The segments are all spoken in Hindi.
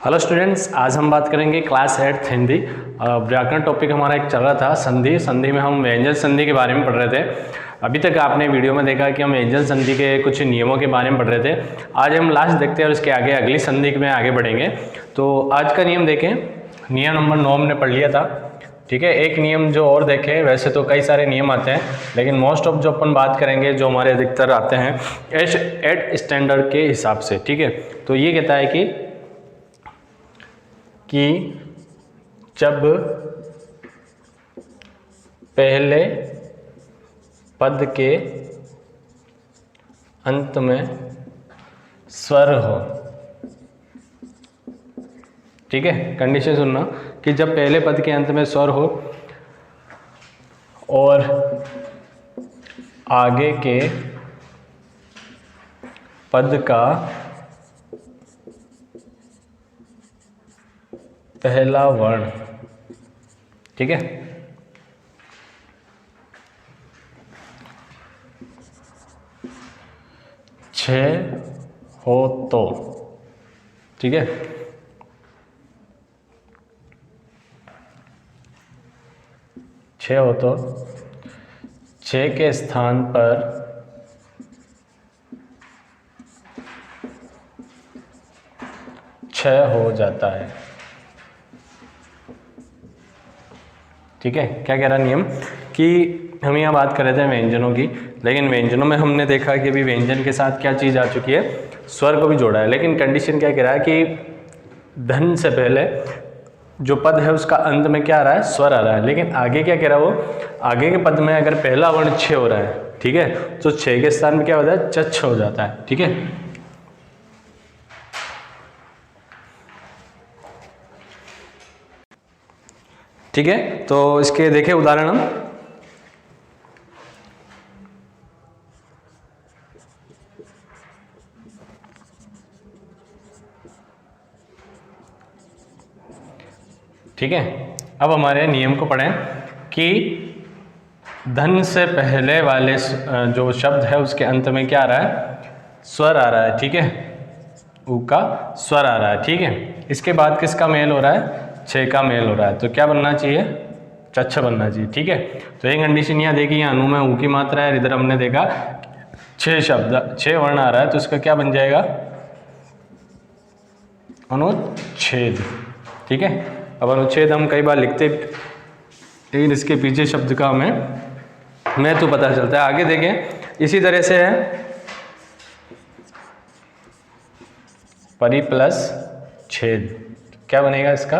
हेलो स्टूडेंट्स, आज हम बात करेंगे क्लास 8 हिंदी। व्याकरण टॉपिक हमारा एक चल रहा था संधि में हम व्यंजन संधि के बारे में पढ़ रहे थे। अभी तक आपने वीडियो में देखा कि हम व्यंजन संधि के कुछ नियमों के बारे में पढ़ रहे थे। आज हम लास्ट देखते हैं और इसके आगे अगली संधि में आगे बढ़ेंगे। तो आज का नियम देखें, नियम नंबर 9 हमने पढ़ लिया था। ठीक है, एक नियम जो और देखें, वैसे तो कई सारे नियम आते हैं लेकिन मोस्ट ऑफ जो अपन बात करेंगे जो हमारे अधिकतर आते हैं एट स्टैंडर्ड के हिसाब से। ठीक है, तो ये कहता है कि जब पहले पद के अंत में स्वर हो। ठीक है, कंडीशन सुनना कि जब पहले पद के अंत में स्वर हो और आगे के पद का पहला वर्ण, ठीक है, छ हो तो, ठीक है, छ हो तो छ के स्थान पर छ हो जाता है। ठीक है, क्या कह रहा नियम कि हम यहाँ बात कर रहे थे व्यंजनों की, लेकिन व्यंजनों में हमने देखा कि अभी व्यंजन के साथ क्या चीज़ आ चुकी है, स्वर को भी जोड़ा है। लेकिन कंडीशन क्या कह रहा है कि धन से पहले जो पद है उसका अंत में क्या आ रहा है, स्वर आ रहा है। लेकिन आगे क्या कह रहा है, वो आगे के पद में अगर पहला वर्ण छ हो रहा है, ठीक है, तो छ के स्थान में क्या होता है, चच्छ हो जाता है। ठीक है, ठीक है, तो इसके देखें उदाहरण हम। ठीक है, अब हमारे नियम को पढ़ें कि धन से पहले वाले जो शब्द है उसके अंत में क्या आ रहा है, स्वर आ रहा है। ठीक है, ऊ का स्वर आ रहा है। ठीक है, इसके बाद किसका मेल हो रहा है, छ का मेल हो रहा है, तो क्या बनना चाहिए, चच्छ बनना चाहिए। ठीक है, तो एक कंडीशन यहाँ देखिए, यहाँ अनु में ऊ की मात्रा है, इधर हमने देखा छह शब्द, छह वर्ण आ रहा है, तो इसका क्या बन जाएगा, अनुच्छेद। ठीक है, अब अनुच्छेद हम कई बार लिखते लेकिन इसके पीछे शब्द का हमें महत्व पता चलता है। आगे देखें, इसी तरह से है परि प्लस छेद, क्या बनेगा इसका,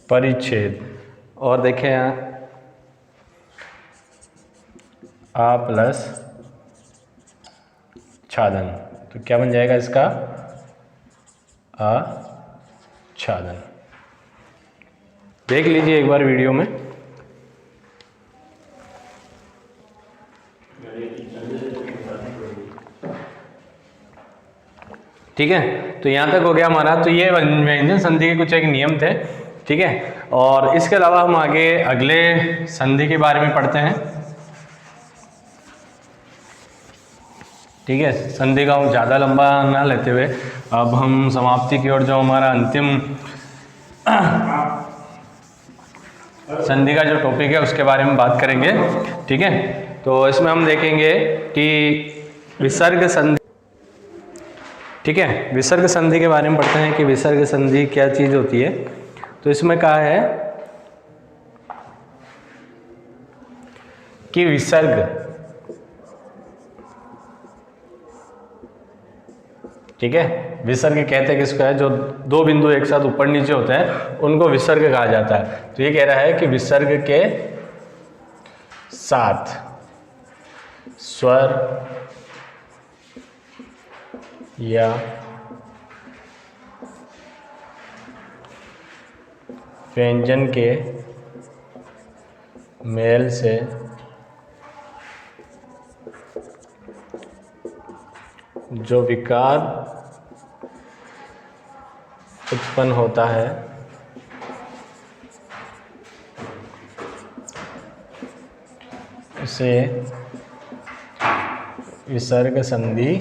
परिच्छेद। और देखें यहाँ आ प्लस छादन, तो क्या बन जाएगा इसका, आच्छादन। देख लीजिए एक बार वीडियो में। ठीक है, तो यहाँ तक हो गया हमारा। तो ये व्यंजन संधि के कुछ एक नियम थे। ठीक है, और इसके अलावा हम आगे अगले संधि के बारे में पढ़ते हैं। ठीक है, संधि का हम ज़्यादा लंबा ना लेते हुए अब हम समाप्ति की ओर, जो हमारा अंतिम संधि का जो टॉपिक है उसके बारे में बात करेंगे। ठीक है, तो इसमें हम देखेंगे कि विसर्ग संधि। ठीक है, विसर्ग संधि के बारे में पढ़ते हैं कि विसर्ग संधि क्या चीज़ होती है। तो इसमें कहा है कि विसर्ग, ठीक है, विसर्ग कहते हैं किसको है, जो दो बिंदु एक साथ ऊपर नीचे होते हैं उनको विसर्ग कहा जाता है। तो ये कह रहा है कि विसर्ग के साथ स्वर या व्यंजन के मेल से जो विकार उत्पन्न होता है उसे विसर्ग संधि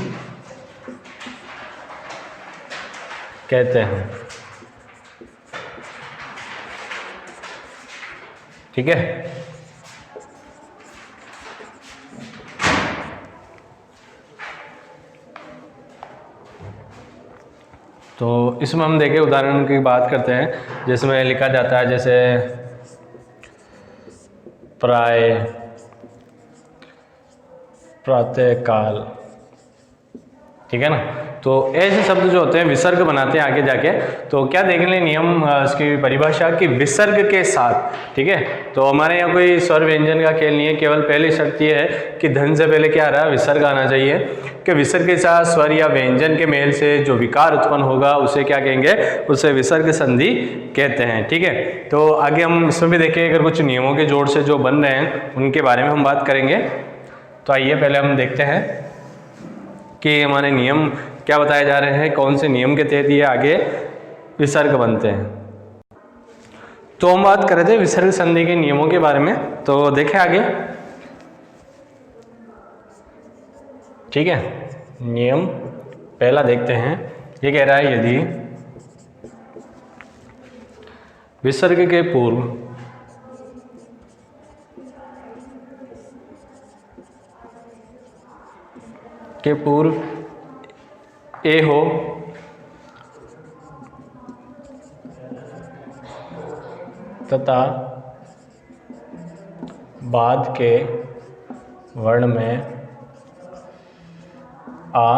कहते हैं। ठीक है, तो इसमें हम देखें उदाहरण की बात करते हैं, जिसमें लिखा जाता है जैसे प्राय, प्रातःकाल। ठीक है ना, तो ऐसे शब्द जो होते हैं विसर्ग बनाते हैं आगे जाके। तो क्या देख लें नियम इसकी परिभाषा की विसर्ग के साथ। ठीक है, तो हमारे यहाँ कोई स्वर व्यंजन का खेल नहीं है, केवल पहली शर्त ये है कि धन से पहले क्या आ रहा है, विसर्ग आना चाहिए। कि विसर्ग के साथ स्वर या व्यंजन के मेल से जो विकार उत्पन्न होगा उसे क्या कहेंगे, उसे विसर्ग संधि कहते हैं। ठीक है, तो आगे हम इसमें भी देखें अगर कुछ नियमों के जोड़ से जो बन रहे हैं उनके बारे में हम बात करेंगे। तो आइए पहले हम देखते हैं कि हमारे नियम क्या बताए जा रहे हैं, कौन से नियम के तहत ये आगे विसर्ग बनते हैं। तो हम बात कर रहे थे विसर्ग संधि के नियमों के बारे में, तो देखें आगे। ठीक है, नियम पहला देखते हैं, ये कह रहा है यदि विसर्ग के पूर्व ए हो तथा बाद के वर्ण में आ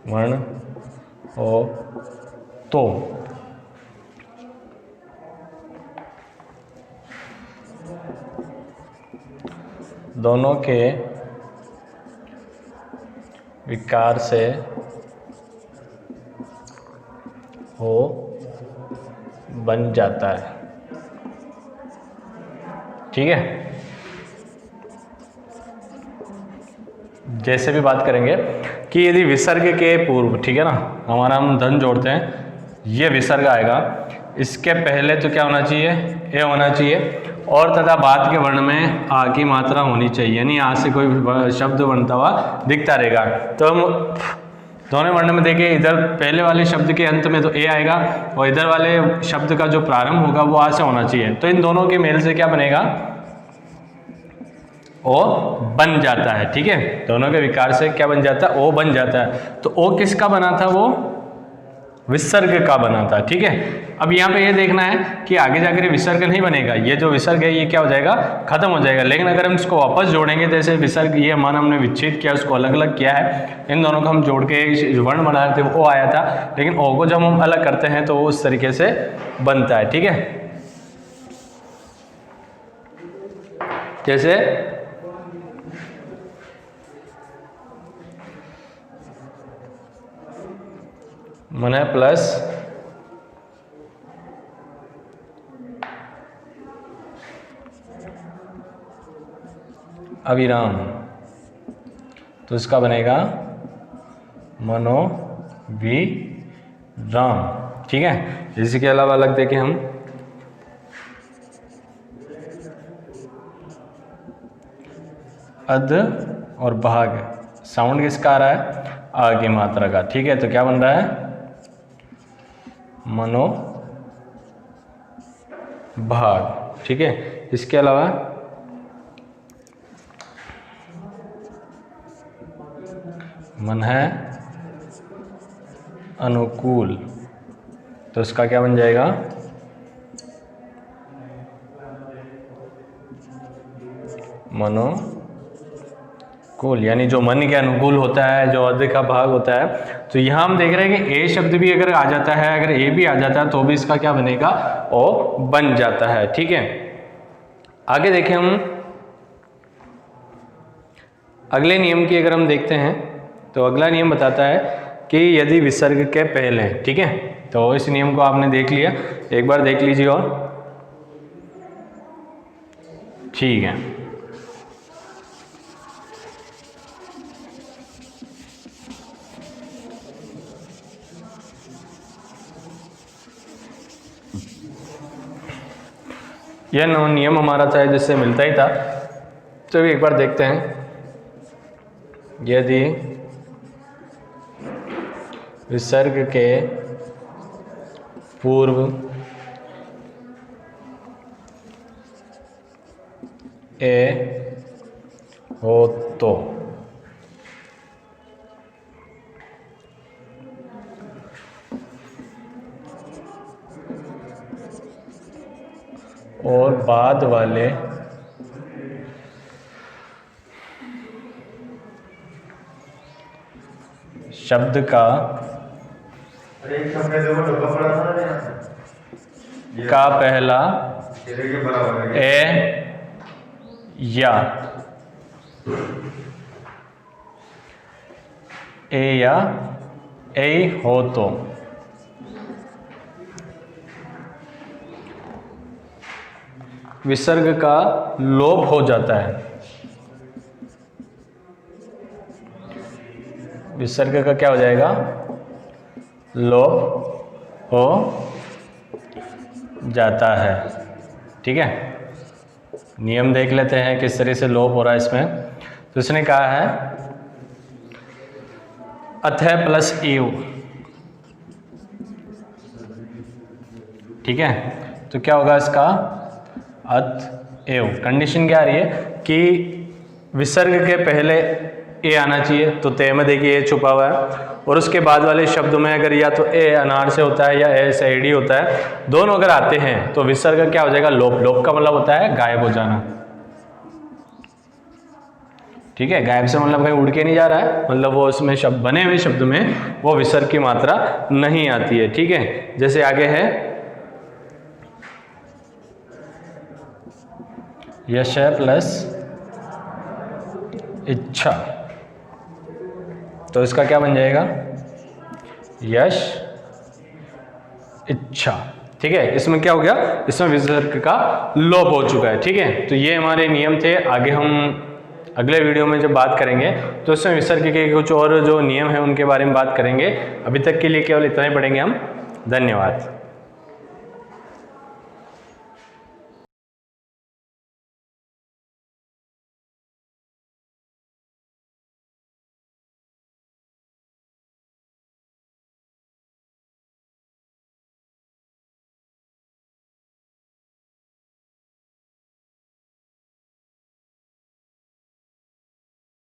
वर्ण हो तो दोनों के विकार से हो बन जाता है। ठीक है, जैसे भी बात करेंगे कि यदि विसर्ग के पूर्व, ठीक है ना, हमारा हम धन जोड़ते हैं, ये विसर्ग आएगा, इसके पहले तो क्या होना चाहिए, ए होना चाहिए, और तथा बाद के वर्ण में आ की मात्रा होनी चाहिए, यानी आ से कोई शब्द बनता हुआ दिखता रहेगा। तो हम दोनों वर्ण में देखें, इधर पहले वाले शब्द के अंत में तो ए आएगा और इधर वाले शब्द का जो प्रारंभ होगा वो आ से होना चाहिए। तो इन दोनों के मेल से क्या बनेगा, ओ बन जाता है। ठीक है, दोनों के विकार से क्या बन जाता है, ओ बन जाता है। तो ओ किसका बना था, वो विसर्ग का बना था। ठीक है, अब यहाँ पे ये देखना है कि आगे जाकर विसर्ग नहीं बनेगा, ये जो विसर्ग है ये क्या हो जाएगा, खत्म हो जाएगा। लेकिन अगर हम इसको वापस जोड़ेंगे, जैसे विसर्ग ये हमारा हमने विच्छेद किया, उसको अलग अलग किया है, इन दोनों को हम जोड़ के वर्ण बना रहे थे, वो आया था, लेकिन ओ को जब हम अलग करते हैं तो वो उस तरीके से बनता है। ठीक है, जैसे मन प्लस अविराम, तो इसका बनेगा मनोविराम। ठीक है, इसी के अलावा अलग देखें हम, अध और भाग, साउंड किसका आ रहा है, आ की मात्रा का। ठीक है, तो क्या बन रहा है, मनो भाग। ठीक है, इसके अलावा मन है अनुकूल, तो इसका क्या बन जाएगा, मनोकूल, यानी जो मन के अनुकूल होता है, जो अधिक का भाग होता है। तो यहाँ हम देख रहे हैं कि ए शब्द भी अगर आ जाता है, अगर ए भी आ जाता है तो भी इसका क्या बनेगा, ओ बन जाता है। ठीक है, आगे देखें हम अगले नियम की अगर हम देखते हैं, तो अगला नियम बताता है कि यदि विसर्ग के पहले, ठीक है, तो इस नियम को आपने देख लिया, एक बार देख लीजिए और ठीक है। यह नियम हमारा चाहे जिससे मिलता ही था, तो एक बार देखते हैं। यदि विसर्ग के पूर्व ए हो तो और बाद वाले शब्द का पहला ए या ए हो तो विसर्ग का लोप हो जाता है। विसर्ग का क्या हो जाएगा? लोप हो जाता है। ठीक है, नियम देख लेते हैं किस तरह से लोप हो रहा है इसमें। तो इसने कहा है अतः प्लस एव। ठीक है, तो क्या होगा इसका? अत एव। कंडीशन क्या आ रही है कि विसर्ग के पहले ए आना चाहिए, तो ते में देखिए ए छुपा हुआ है, और उसके बाद वाले शब्दों में अगर या तो ए अनार से होता है या ए से एडी होता है, दोनों अगर आते हैं तो विसर्ग क्या हो जाएगा? लोप। लोप का मतलब होता है गायब हो जाना। ठीक है, गायब से मतलब कहीं उड़ के नहीं जा रहा है, मतलब वो उसमें शब्द बने हुए शब्द में वो विसर्ग की मात्रा नहीं आती है। ठीक है, जैसे आगे है यश प्लस इच्छा, तो इसका क्या बन जाएगा? यश इच्छा। ठीक है, इसमें क्या हो गया? इसमें विसर्ग का लोप हो चुका है। ठीक है, तो ये हमारे नियम थे। आगे हम अगले वीडियो में जब बात करेंगे तो इसमें विसर्ग के कुछ और जो नियम है उनके बारे में बात करेंगे। अभी तक के लिए केवल इतना ही पढ़ेंगे हम। धन्यवाद।